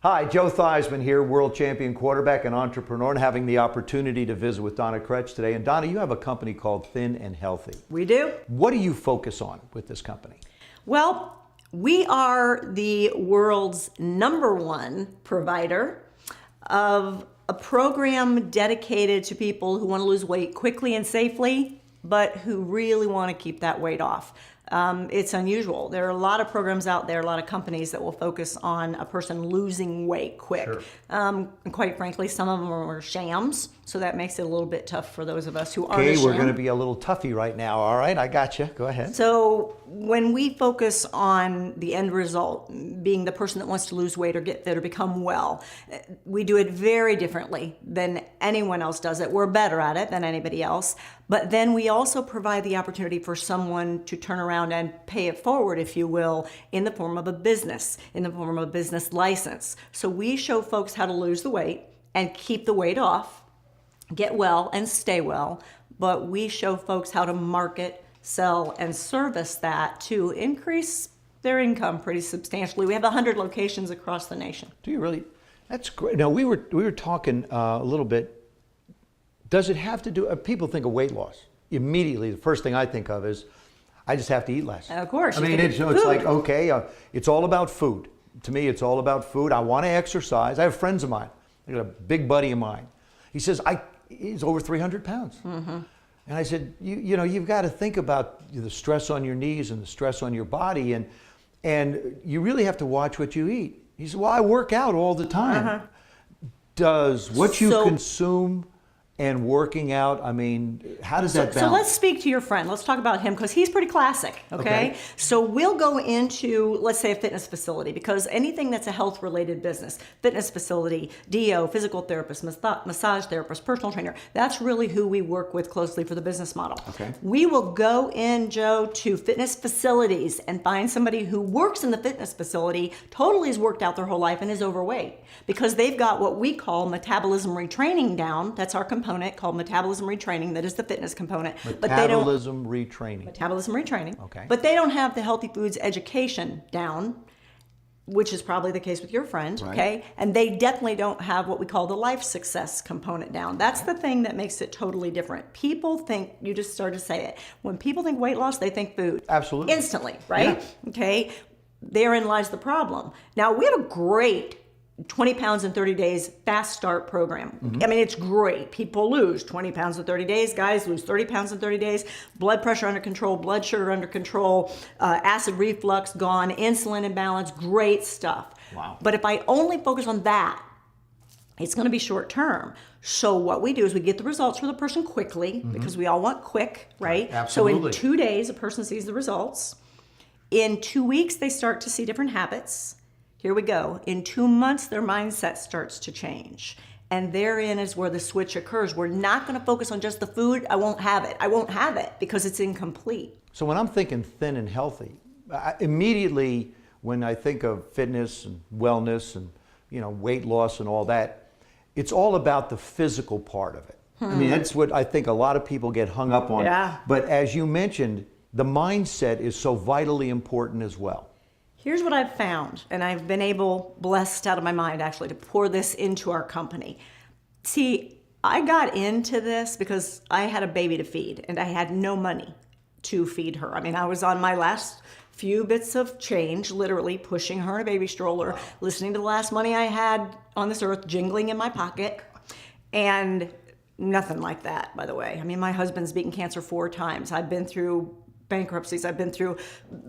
Hi, Joe Theismann here, world champion quarterback and entrepreneur, and having the opportunity to visit with Donna Krech today. And Donna, you have a company called Thin and Healthy. We do. What do you focus on with this company? Well, we are the world's #1 provider of a program dedicated to people who want to lose weight quickly and safely, but who really want to keep that weight off. It's unusual. There are a lot of programs out there, a lot of companies that will focus on a person losing weight quick. Sure. And quite frankly, some of them are shams, so that makes it a little bit tough for those of us who aren't. Okay, we're going to be a little toughy right now. All right, I got you. Go ahead. So when we focus on the end result, being the person that wants to lose weight or get fit or become well, we do it very differently than anyone else does it. We're better at it than anybody else. But then we also provide the opportunity for someone to turn around and pay it forward, if you will, in the form of a business, in the form of a business license. So we show folks how to lose the weight and keep the weight off, get well and stay well, but we show folks how to market, sell, and service that to increase their income pretty substantially. We have 100 locations across the nation. Do you really? That's great. Now, we were talking a little bit. Does it have to do, people think of weight loss. Immediately, the first thing I think of is, I just have to eat less. Of course. I mean, it's like, okay, it's all about food. To me, it's all about food. I want to exercise. I have friends of mine. I got a big buddy of mine. He says, he's over 300 pounds. Mm-hmm. And I said, you know, you've got to think about the stress on your knees and the stress on your body, and you really have to watch what you eat. He said, well, I work out all the time. Uh-huh. Does what you consume and working out, I mean, how does that balance? So let's speak to your friend. Let's talk about him because he's pretty classic, okay? So we'll go into, let's say, a fitness facility, because anything that's a health-related business, fitness facility, DO, physical therapist, massage therapist, personal trainer, that's really who we work with closely for the business model. Okay. We will go in, Joe, to fitness facilities and find somebody who works in the fitness facility, totally has worked out their whole life and is overweight, because they've got what we call metabolism retraining down. That's our component called metabolism retraining. That is the fitness component. Metabolism retraining. Metabolism retraining. Okay. But they don't have the healthy foods education down, which is probably the case with your friend, right. Okay? And they definitely don't have what we call the life success component down. That's the thing that makes it totally different. People think, you just started to say it, when people think weight loss, they think food. Absolutely. Instantly, right? Yeah. Okay? Therein lies the problem. Now, we have a great 20 pounds in 30 days fast start program. Mm-hmm. I mean, it's great. People lose 20 pounds in 30 days. Guys lose 30 pounds in 30 days. Blood pressure under control, blood sugar under control, acid reflux gone, insulin imbalance, great stuff. Wow. But if I only focus on that, it's going to be short term. So what we do is we get the results for the person quickly, mm-hmm. because we all want quick, right? Absolutely. So in 2 days, a person sees the results. In 2 weeks, they start to see different habits. Here we go. In 2 months, their mindset starts to change. And therein is where the switch occurs. We're not going to focus on just the food. I won't have it. I won't have it because it's incomplete. So when I'm thinking thin and healthy, immediately when I think of fitness and wellness and, you know, weight loss and all that, it's all about the physical part of it. I mean, that's what I think a lot of people get hung up on. Yeah. But as you mentioned, the mindset is so vitally important as well. Here's what I've found, and I've been able, blessed out of my mind actually, to pour this into our company. See, I got into this because I had a baby to feed and I had no money to feed her. I mean, I was on my last few bits of change, literally pushing her in a baby stroller, listening to the last money I had on this earth jingling in my pocket, and nothing like that, by the way. I mean, my husband's beaten cancer 4 times. I've been through bankruptcies. I've been through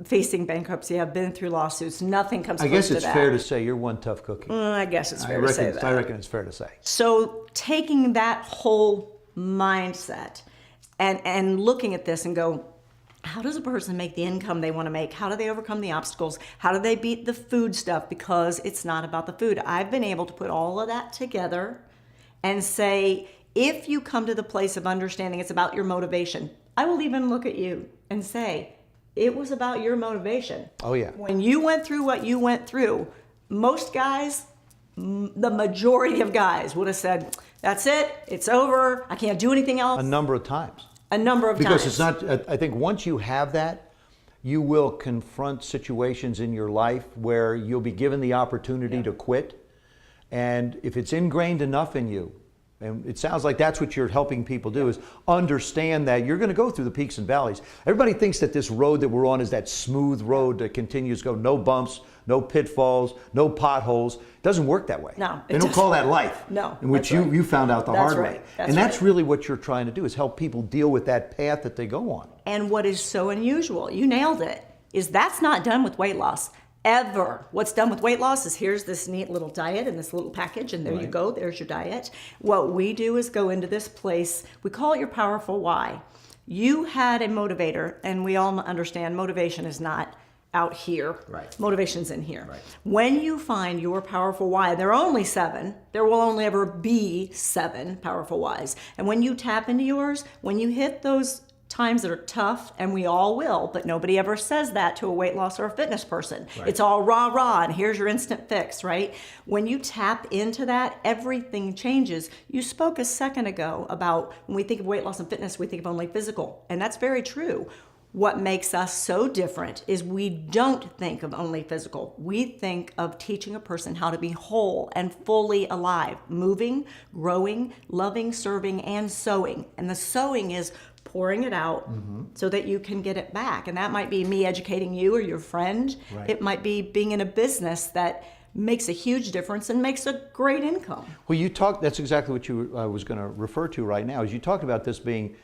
facing bankruptcy. I've been through lawsuits. Nothing comes close to that. I guess it's fair to say you're one tough cookie. I guess it's fair to say that. I reckon it's fair to say. So taking that whole mindset and looking at this and go, how does a person make the income they want to make? How do they overcome the obstacles? How do they beat the food stuff? Because it's not about the food. I've been able to put all of that together and say, if you come to the place of understanding it's about your motivation, I will even look at you and say, it was about your motivation. Oh, yeah. When you went through what you went through, most guys, the majority of guys would have said, that's it, it's over, I can't do anything else. A number of times. A number of times. Because it's not, I think once you have that, you will confront situations in your life where you'll be given the opportunity to quit. And if it's ingrained enough in you, and it sounds like that's what you're helping people do, is understand that you're going to go through the peaks and valleys. Everybody thinks that this road that we're on is that smooth road that continues to go, no bumps, no pitfalls, no potholes. It doesn't work that way. No, they don't call that life. No, in which that's right. you found out the That's hard right. way. That's and that's right. really what you're trying to do, is help people deal with that path that they go on. And what is so unusual, you nailed it, is that's not done with weight loss. Ever. What's done with weight loss is here's this neat little diet in this little package, and there you go, there's your diet. What we do is go into this place, we call it your powerful why. You had a motivator, and we all understand motivation is not out here. Right. Motivation's in here. Right. When you find your powerful why, there are only 7. There will only ever be 7 powerful whys. And when you tap into yours, when you hit those times that are tough, and we all will, but nobody ever says that to a weight loss or a fitness person. Right. It's all rah rah and here's your instant fix, right? When you tap into that, everything changes. You spoke a second ago about when we think of weight loss and fitness, we think of only physical, and that's very true. What makes us so different is we don't think of only physical. We think of teaching a person how to be whole and fully alive, moving, growing, loving, serving, and sowing. And the sowing is pouring it out so that you can get it back. And that might be me educating you or your friend. Right. It might be being in a business that makes a huge difference and makes a great income. Well, you talked, that's exactly what you was going to refer to right now, is you talked about this being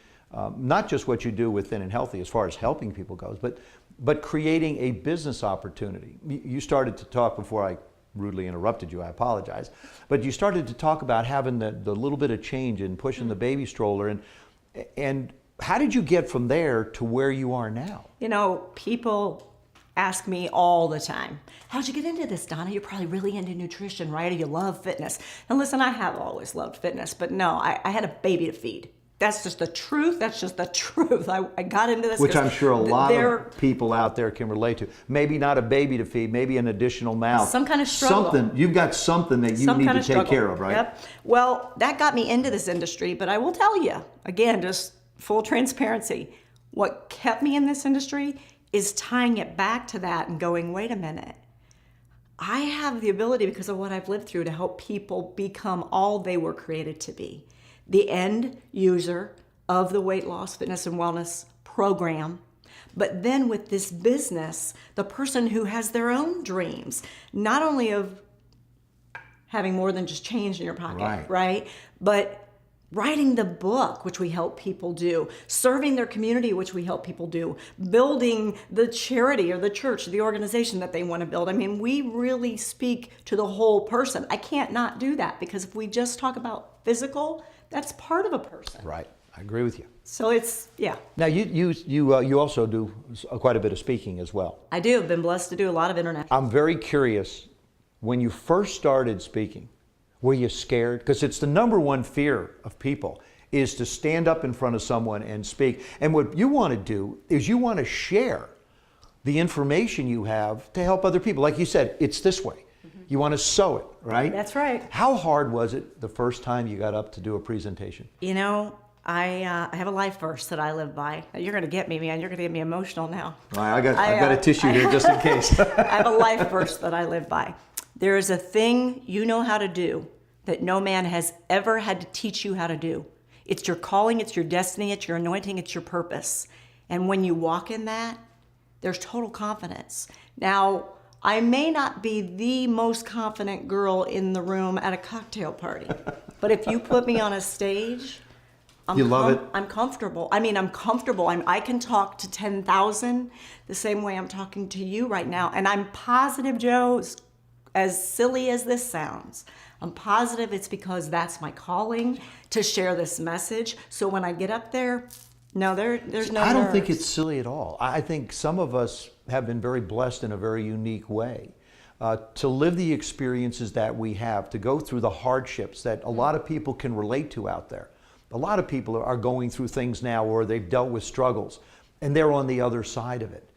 not just what you do with Thin and Healthy as far as helping people goes, but creating a business opportunity. You started to talk before I rudely interrupted you, I apologize, but you started to talk about having the little bit of change and pushing the baby stroller, and how did you get from there to where you are now? You know, people ask me all the time, how'd you get into this, Donna? You're probably really into nutrition, right? Or you love fitness. And listen, I have always loved fitness, but no, I had a baby to feed. That's just the truth. That's just the truth. I got into this. Which I'm sure a lot of people out there can relate to. Maybe not a baby to feed, maybe an additional mouth. Some kind of struggle. Something. You've got something that you need to take care of, right? Yep. Well, that got me into this industry, but I will tell you, again, just full transparency, what kept me in this industry is tying it back to that and going, wait a minute. I have the ability, because of what I've lived through, to help people become all they were created to be. The end user of the weight loss, fitness, and wellness program. But then with this business, the person who has their own dreams, not only of having more than just change in your pocket, right? But writing the book, which we help people do, serving their community, which we help people do, building the charity or the church, the organization that they want to build. I mean, we really speak to the whole person. I can't not do that, because if we just talk about physical, that's part of a person. Right. I agree with you. So it's, yeah. Now, you also do quite a bit of speaking as well. I do. I've been blessed to do a lot of international. I'm very curious, when you first started speaking, were you scared? Because it's the number one fear of people, is to stand up in front of someone and speak. And what you want to do is you want to share the information you have to help other people. Like you said, it's this way. You want to sow it, right? That's right. How hard was it the first time you got up to do a presentation? You know, I have a life verse that I live by. You're going to get me, man. You're going to get me emotional now. I've got a tissue here just in case. I have a life verse that I live by. There is a thing you know how to do that no man has ever had to teach you how to do. It's your calling, it's your destiny, it's your anointing, it's your purpose. And when you walk in that, there's total confidence. Now, I may not be the most confident girl in the room at a cocktail party, but if you put me on a stage, You love it? I'm comfortable. I mean, I'm comfortable. I can talk to 10,000 the same way I'm talking to you right now. And I'm positive, Joe, as silly as this sounds, I'm positive it's because that's my calling, to share this message. So when I get up there, no, there's no I don't nerves. think it's silly at all. I think some of us have been very blessed in a very unique way to live the experiences that we have, to go through the hardships that a lot of people can relate to out there. A lot of people are going through things now where they've dealt with struggles, and they're on the other side of it.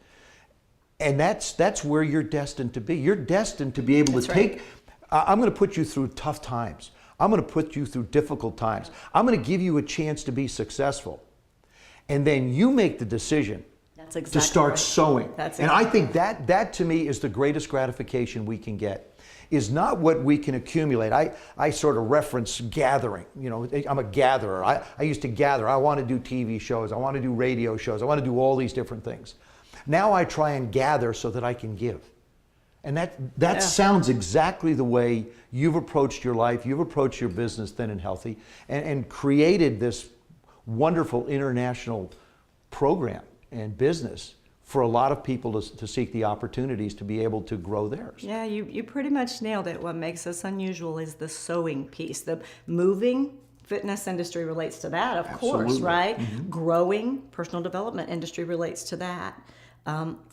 And that's where you're destined to be. You're destined to be able to take, I'm going to put you through tough times. I'm going to put you through difficult times. I'm going to give you a chance to be successful. And then you make the decision to start sowing. That's and I think that to me is the greatest gratification we can get, is not what we can accumulate. I sort of reference gathering. You know, I'm a gatherer. I used to gather. I want to do TV shows. I want to do radio shows. I want to do all these different things. Now I try and gather so that I can give. And that sounds exactly the way you've approached your life, you've approached your business, Thin and Healthy, and created this wonderful international program and business for a lot of people to seek the opportunities to be able to grow theirs. Yeah, you pretty much nailed it. What makes us unusual is the sewing piece. The moving fitness industry relates to that, of course, right? Mm-hmm. Growing personal development industry relates to that.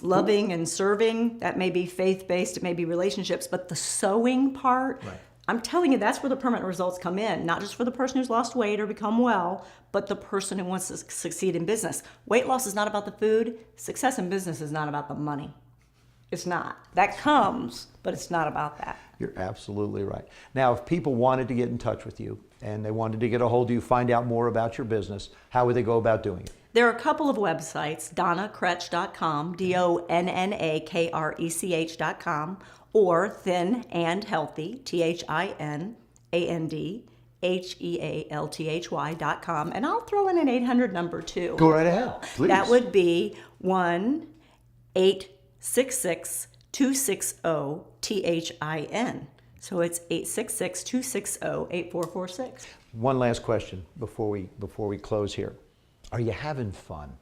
Loving and serving, that may be faith-based, it may be relationships, but the sewing part, right. I'm telling you, that's where the permanent results come in, not just for the person who's lost weight or become well, but the person who wants to succeed in business. Weight loss is not about the food. Success in business is not about the money. It's not. That comes, but it's not about that. You're absolutely right. Now, if people wanted to get in touch with you and they wanted to get a hold of you, find out more about your business, how would they go about doing it? There are a couple of websites, donnakrech.com, DONNAKRECH.com, or Thin and Healthy, THINANDHEALTHY.com, and I'll throw in an 800 number too. Go right ahead, please. That would be 1-866-260-THIN. So it's 866-260-8446. One last question before we close here. Are you having fun?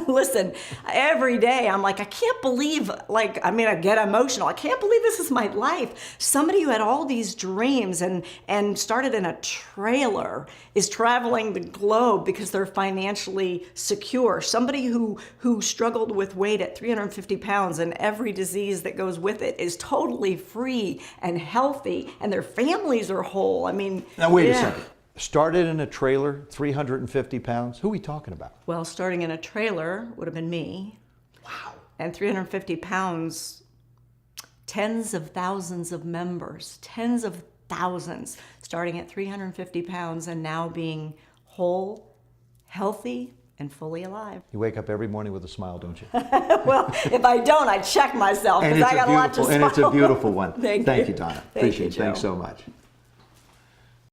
Listen, every day I'm like, I can't believe, I get emotional. I can't believe this is my life. Somebody who had all these dreams and started in a trailer is traveling the globe because they're financially secure. Somebody who struggled with weight at 350 pounds and every disease that goes with it is totally free and healthy, and their families are whole. Now wait a second. Started in a trailer, 350 pounds. Who are we talking about? Well, starting in a trailer would have been me. Wow. And 350 pounds, tens of thousands of members, tens of thousands, starting at 350 pounds and now being whole, healthy, and fully alive. You wake up every morning with a smile, don't you? Well, if I don't, I check myself because I got a lot to smile. And it's a beautiful one. Thank you, Donna. Thank Appreciate you, it. Joe. Thanks so much.